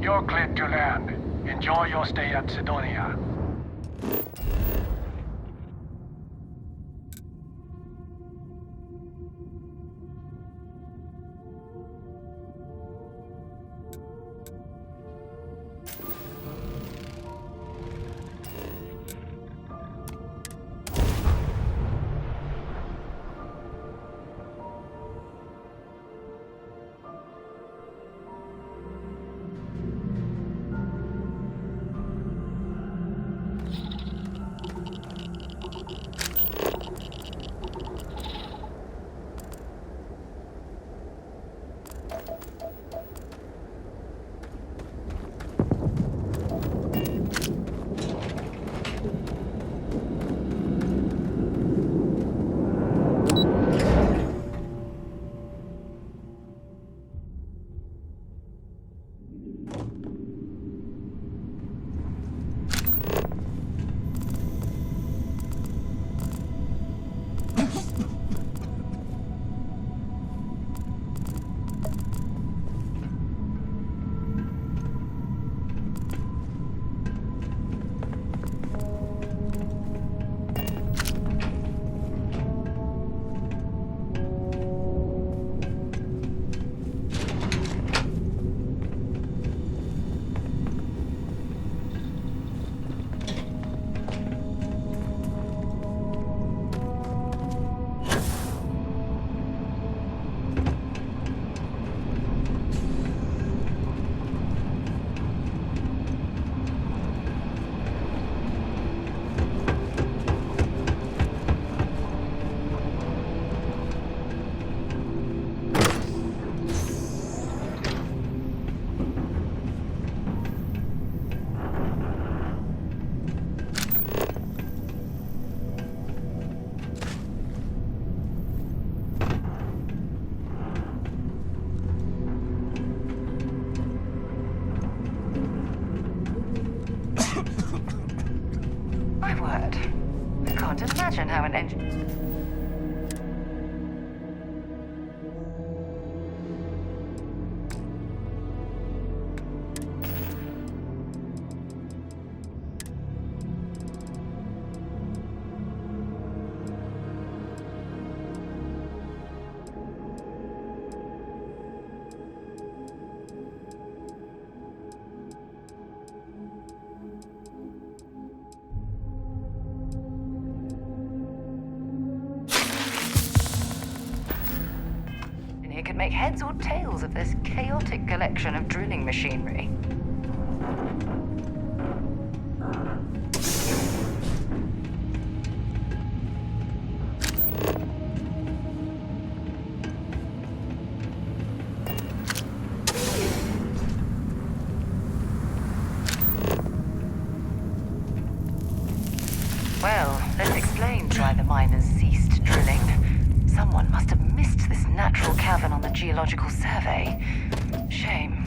You're cleared to land. Enjoy your stay at Sidonia. Imagine how an engine... could make heads or tails of this chaotic collection of drilling machinery. Well, this explains why the miners ceased drilling. Someone must have missed this natural cavern on the geological survey. Shame.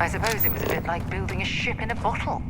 I suppose it was a bit like building a ship in a bottle.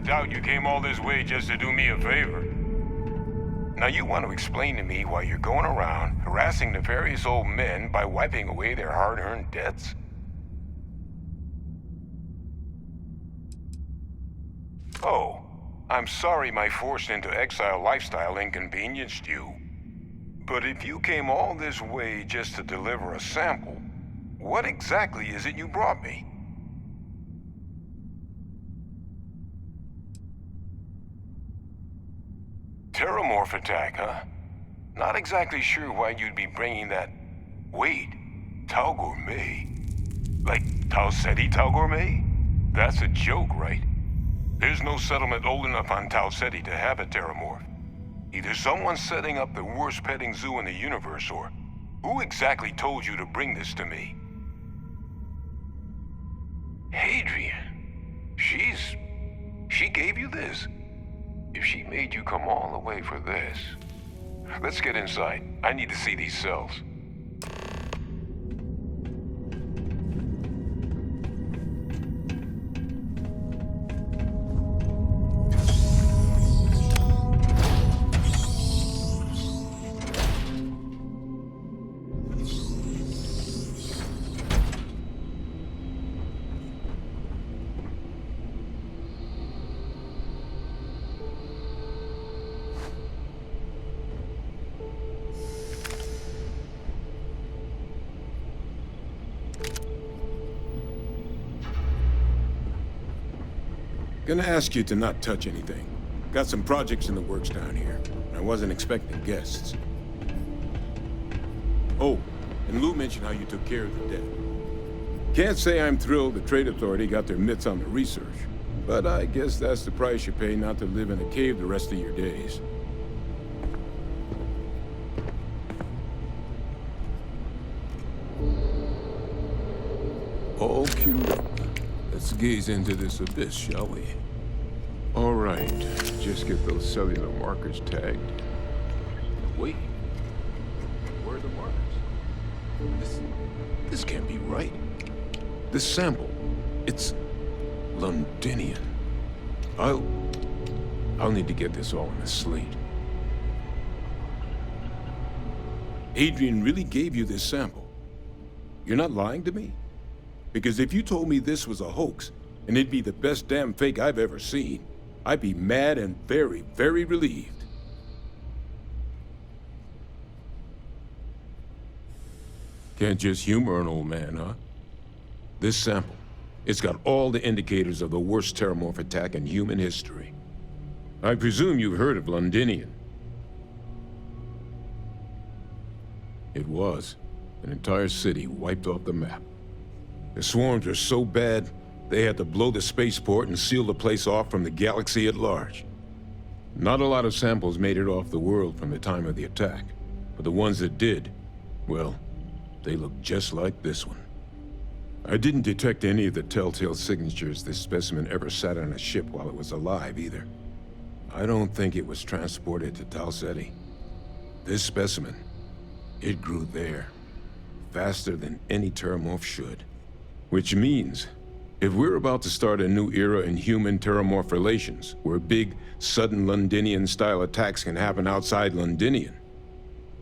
doubt you came all this way just to do me a favor. Now you want to explain to me why you're going around harassing nefarious old men by wiping away their hard-earned debts? Oh, I'm sorry my forced into exile lifestyle inconvenienced you. But if you came all this way just to deliver a sample, what exactly is it you brought me? Terramorph attack, huh? Not exactly sure why you'd be bringing that... Wait, Tau Gourmet? Like Tau Ceti Tau Gourmet? That's a joke, right? There's no settlement old enough on Tau Ceti to have a Terramorph. Either someone's setting up the worst petting zoo in the universe, or... Who exactly told you to bring this to me? Hadrian. She gave you this? If she made you come all the way for this... Let's get inside. I need to see these cells. Gonna ask you to not touch anything. Got some projects in the works down here. I wasn't expecting guests. Oh, and Lou mentioned how you took care of the dead. Can't say I'm thrilled the Trade Authority got their mitts on the research, but I guess that's the price you pay not to live in a cave the rest of your days. All queued up. Let's gaze into this abyss, shall we? All right, just get those cellular markers tagged. Wait, where are the markers? This can't be right. This sample, it's Londinian. I'll need to get this all in a slate. Adrian really gave you this sample. You're not lying to me? Because if you told me this was a hoax, and it'd be the best damn fake I've ever seen, I'd be mad and very, very relieved. Can't just humor an old man, huh? This sample, it's got all the indicators of the worst Terramorph attack in human history. I presume you've heard of Londinian. It was an entire city wiped off the map. The swarms were so bad, they had to blow the spaceport and seal the place off from the galaxy at large. Not a lot of samples made it off the world from the time of the attack, but the ones that did, well, they look just like this one. I didn't detect any of the telltale signatures this specimen ever sat on a ship while it was alive, either. I don't think it was transported to Tau Ceti. This specimen, it grew there, faster than any Terramorph should. Which means, if we're about to start a new era in human-Terramorph relations, where big, sudden Londinian-style attacks can happen outside Londinian,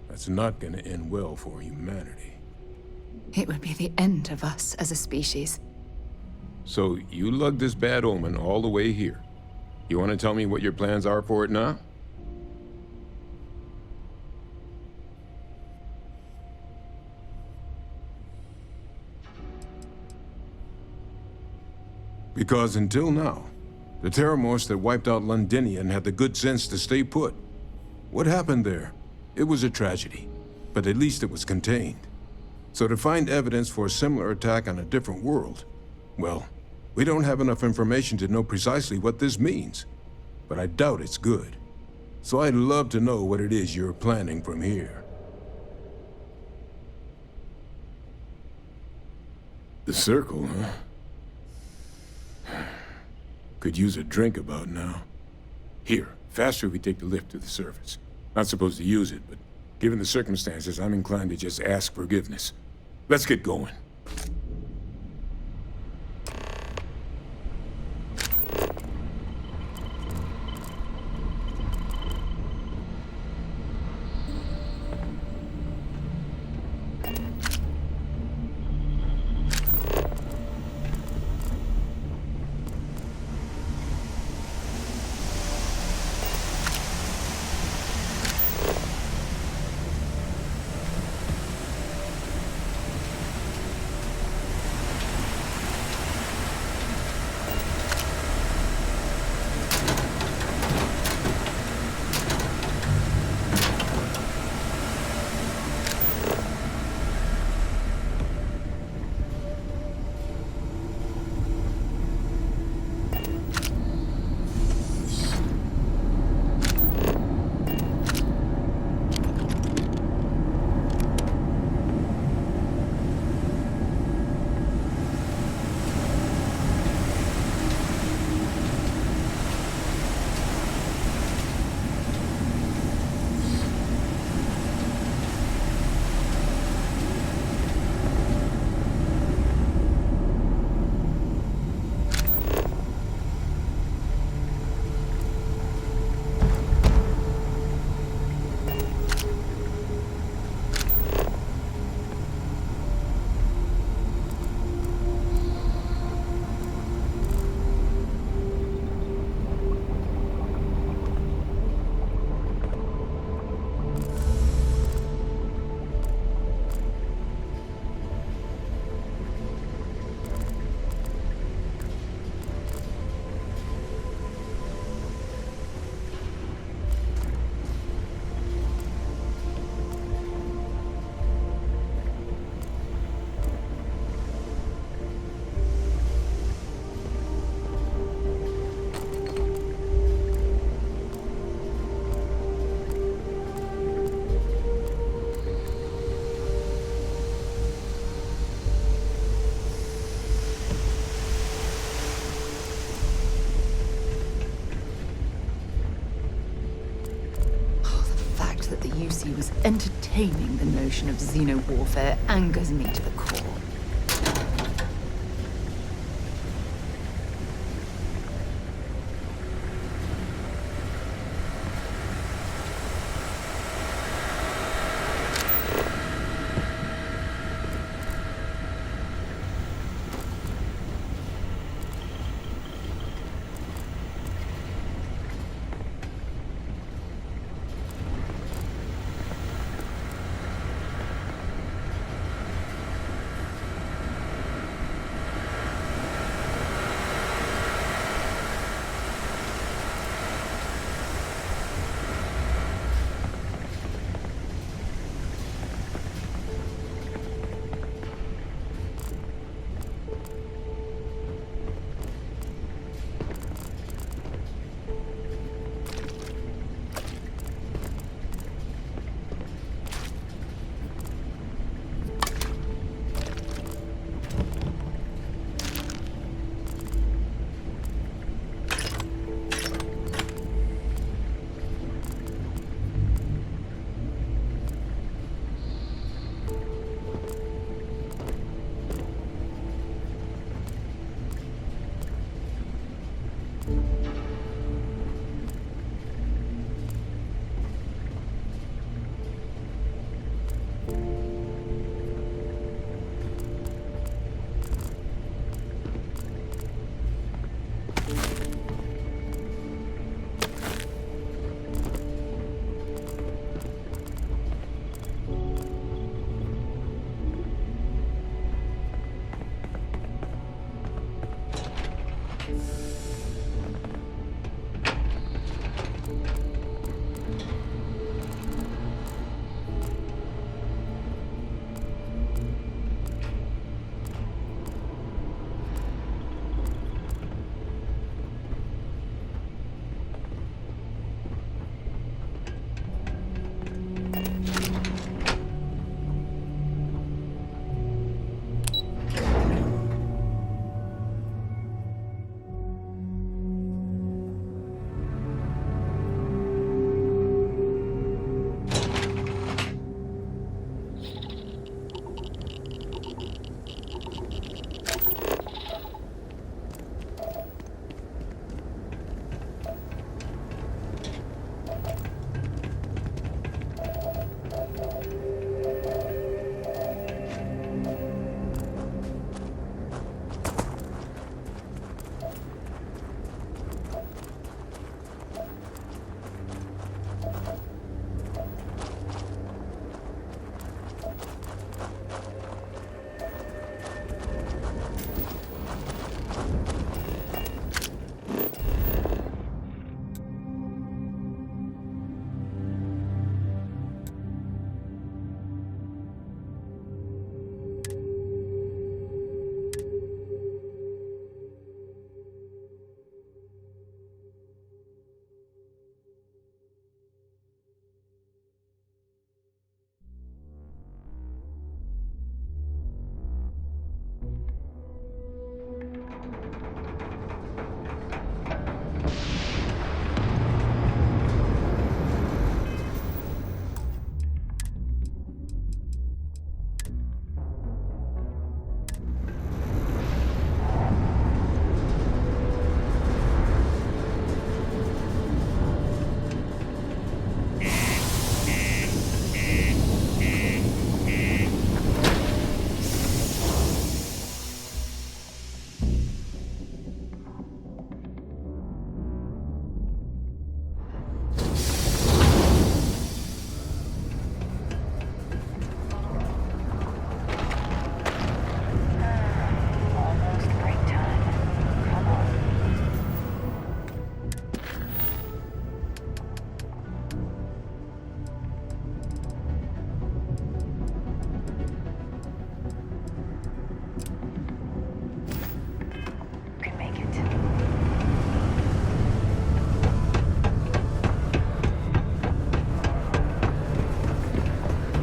that's not gonna end well for humanity. It would be the end of us as a species. So, you lugged this bad omen all the way here. You want to tell me what your plans are for it now? Because until now, the Terramorphs that wiped out Londinian had the good sense to stay put. What happened there? It was a tragedy, but at least it was contained. So to find evidence for a similar attack on a different world, well, we don't have enough information to know precisely what this means. But I doubt it's good. So I'd love to know what it is you're planning from here. The circle, huh? Could use a drink about now. Here, faster if we take the lift to the surface. Not supposed to use it, but given the circumstances, I'm inclined to just ask forgiveness. Let's get going. Lucy was entertaining the notion of xeno-warfare angers me to the core.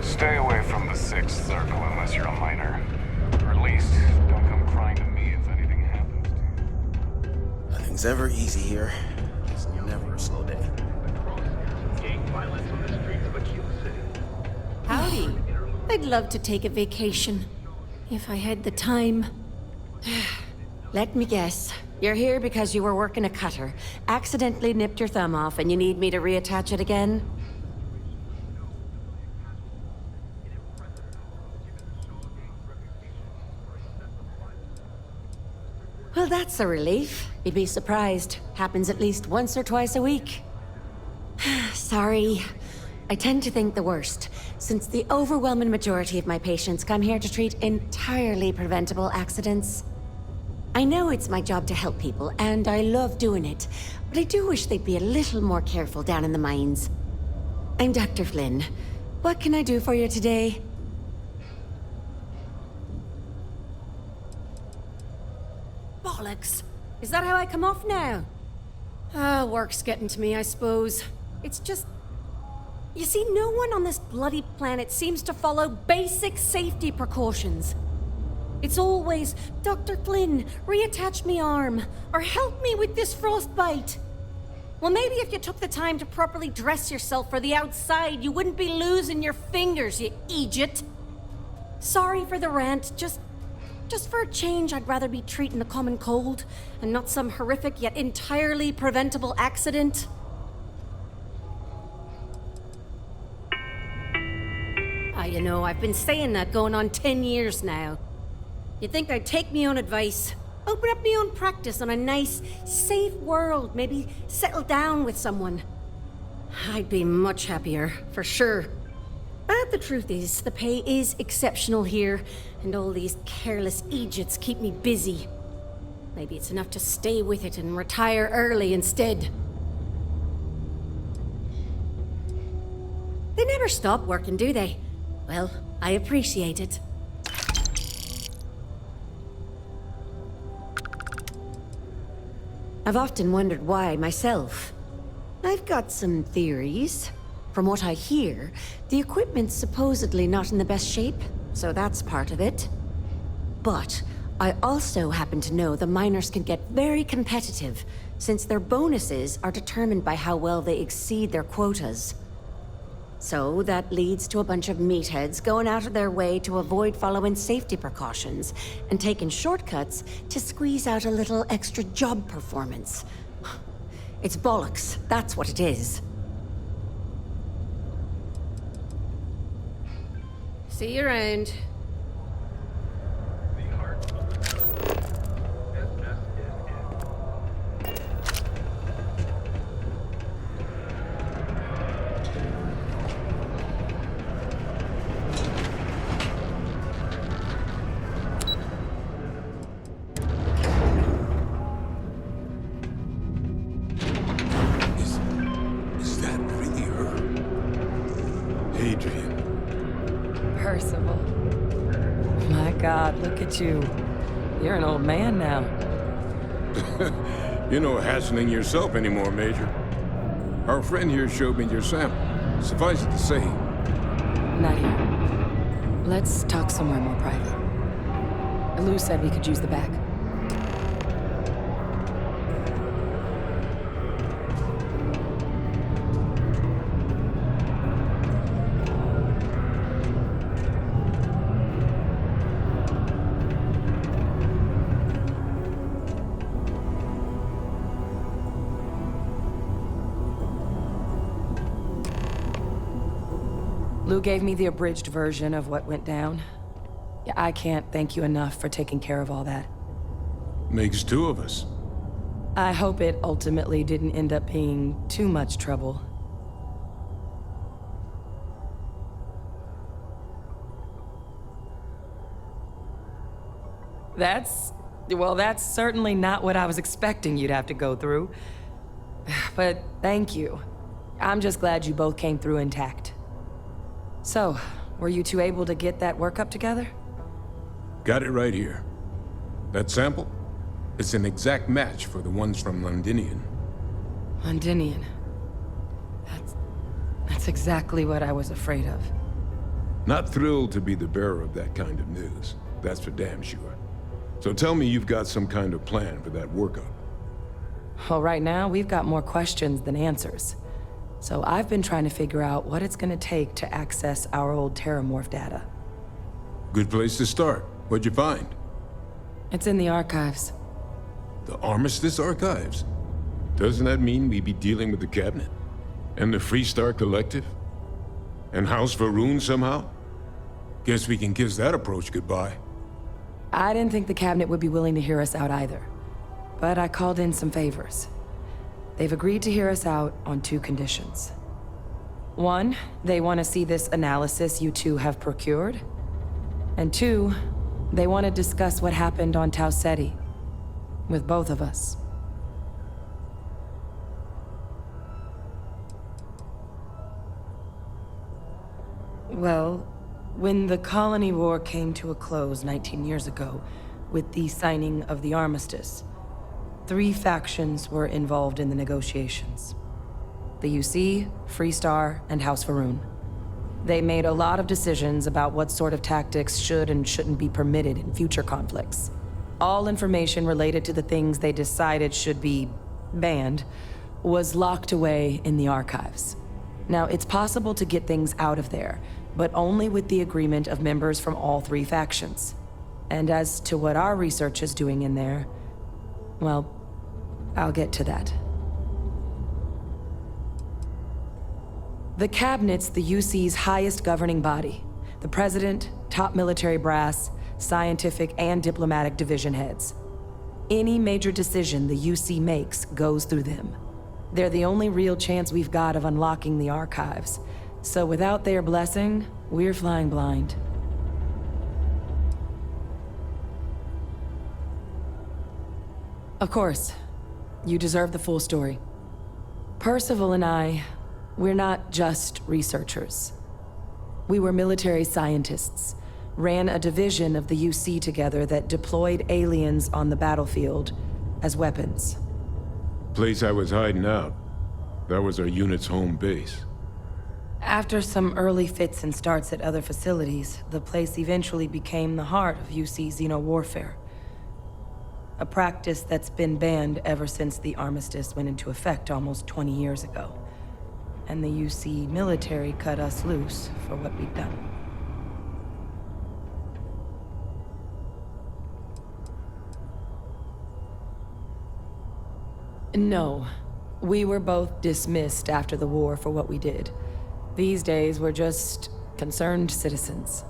Stay away from the Sixth Circle unless you're a minor. Or at least, don't come crying to me if anything happens to you. Nothing's ever easy here. It's never a slow day. Gang violence on the streets of a Q city. I'd love to take a vacation. If I had the time. Let me guess. You're here because you were working a cutter, accidentally nipped your thumb off, and you need me to reattach it again? Well, that's a relief. You'd be surprised. Happens at least once or twice a week. Sorry. I tend to think the worst, since the overwhelming majority of my patients come here to treat entirely preventable accidents. I know it's my job to help people, and I love doing it, but I do wish they'd be a little more careful down in the mines. I'm Dr. Flynn. What can I do for you today? Bollocks. Is that how I come off now? Work's getting to me, I suppose. It's just... You see, no one on this bloody planet seems to follow basic safety precautions. It's always, Dr. Flynn, reattach me arm, or help me with this frostbite. Well, maybe if you took the time to properly dress yourself for the outside, you wouldn't be losing your fingers, you idiot. Sorry for the rant, just for a change, I'd rather be treating a common cold, and not some horrific yet entirely preventable accident. You know, I've been saying that going on 10 years now. You'd think I'd take me own advice, open up my own practice on a nice, safe world, maybe settle down with someone. I'd be much happier, for sure. But the truth is, the pay is exceptional here, and all these careless idiots keep me busy. Maybe it's enough to stay with it and retire early instead. They never stop working, do they? Well, I appreciate it. I've often wondered why myself. I've got some theories. From what I hear, the equipment's supposedly not in the best shape, so that's part of it. But I also happen to know the miners can get very competitive, since their bonuses are determined by how well they exceed their quotas. So that leads to a bunch of meatheads going out of their way to avoid following safety precautions and taking shortcuts to squeeze out a little extra job performance. It's bollocks, that's what it is. See you around. Is that really her? Adrian. Percival. My God, look at you. You're an old man now. You're no hassling yourself anymore, Major. Our friend here showed me your sample. Suffice it to say, Not here. Let's talk somewhere more private. Lou said we could use the back. Lou gave me the abridged version of what went down. Yeah, I can't thank you enough for taking care of all that. makes two of us. I hope it ultimately didn't end up being too much trouble. That's certainly not what I was expecting you'd have to go through. But thank you. I'm just glad you both came through intact. So, were you two able to get that workup together? Got it right here. That sample? It's an exact match for the ones from Londinian. Londinian. That's exactly what I was afraid of. Not thrilled to be the bearer of that kind of news. That's for damn sure. So tell me you've got some kind of plan for that workup. Well, right now, we've got more questions than answers. So I've been trying to figure out what it's gonna take to access our old Terramorph data. Good place to start. What'd you find? It's in the archives. The Armistice Archives? Doesn't that mean we'd be dealing with the Cabinet? And the Freestar Collective? And House Varun somehow? Guess we can kiss that approach goodbye. I didn't think the Cabinet would be willing to hear us out either. But I called in some favors. They've agreed to hear us out on 2 conditions. 1, they want to see this analysis you two have procured. And 2, they want to discuss what happened on Tau Ceti. With both of us. Well, when the colony war came to a close 19 years ago, with the signing of the armistice, 3 factions were involved in the negotiations. The UC, Freestar, and House Varun. They made a lot of decisions about what sort of tactics should and shouldn't be permitted in future conflicts. All information related to the things they decided should be banned was locked away in the archives. Now, it's possible to get things out of there, but only with the agreement of members from all 3 factions. And as to what our research is doing in there, well, I'll get to that. The Cabinet's the UC's highest governing body. The President, top military brass, scientific and diplomatic division heads. Any major decision the UC makes goes through them. They're the only real chance we've got of unlocking the archives. So without their blessing, we're flying blind. Of course, you deserve the full story. Percival and I, we're not just researchers. We were military scientists, ran a division of the UC together that deployed aliens on the battlefield as weapons. Place I was hiding out. That was our unit's home base. After some early fits and starts at other facilities, the place eventually became the heart of UC xeno-warfare. A practice that's been banned ever since the armistice went into effect almost 20 years ago. And the UC military cut us loose for what we'd done. No. We were both dismissed after the war for what we did. These days, we're just concerned citizens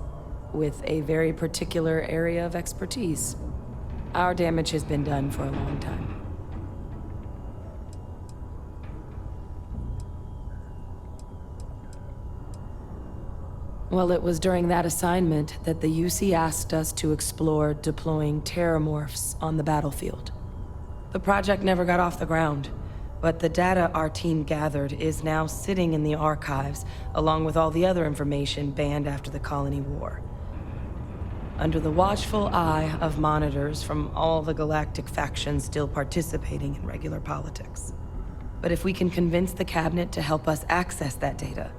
with a very particular area of expertise. Our damage has been done for a long time. Well, it was during that assignment that the UC asked us to explore deploying terramorphs on the battlefield. The project never got off the ground, but the data our team gathered is now sitting in the archives, along with all the other information banned after the colony war. Under the watchful eye of monitors from all the galactic factions still participating in regular politics. But if we can convince the Cabinet to help us access that data,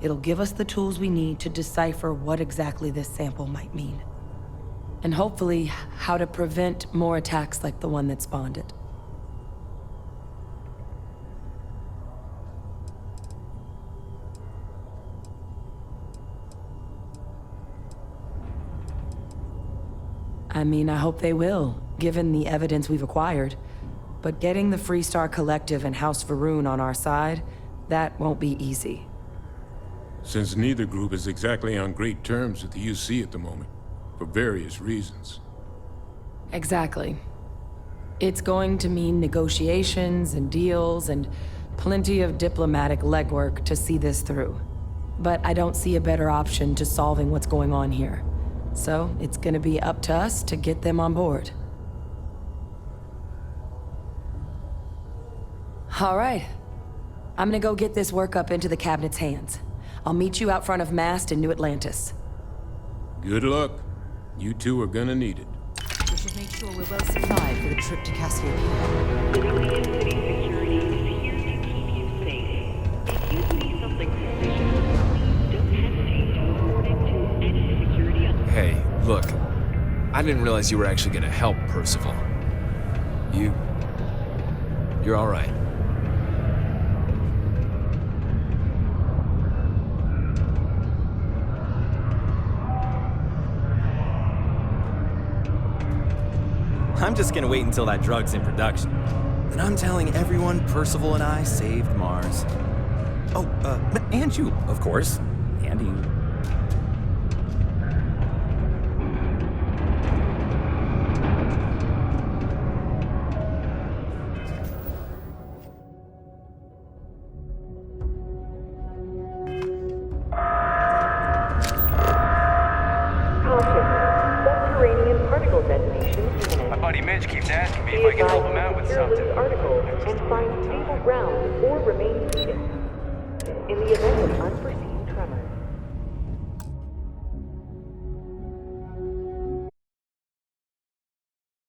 it'll give us the tools we need to decipher what exactly this sample might mean. And hopefully, how to prevent more attacks like the one that spawned it. I mean, I hope they will, given the evidence we've acquired. But getting the Freestar Collective and House Varun on our side, that won't be easy. Since neither group is exactly on great terms with the UC at the moment, for various reasons. Exactly. It's going to mean negotiations and deals and plenty of diplomatic legwork to see this through. But I don't see a better option to solving what's going on here. So it's gonna be up to us to get them on board. All right. I'm gonna go get this work up into the Cabinet's hands. I'll meet you out front of Mast in New Atlantis. Good luck. You two are gonna need it. We should make sure we're well supplied for the trip to Cassiopeia. Civilian city security is here to keep you safe. If you see something suspicious, please don't hesitate to report it to any security officer. Hey, look. I didn't realize you were actually gonna help, Percival. You're all right. I'm just gonna wait until that drug's in production. Then I'm telling everyone Percival and I saved Mars. Oh, and you, of course. And you. Subterranean particle detonation imminent. My buddy Mitch keeps asking me if I can help him out with something. Articles and find stable ground or remain seated. In the event of unforeseen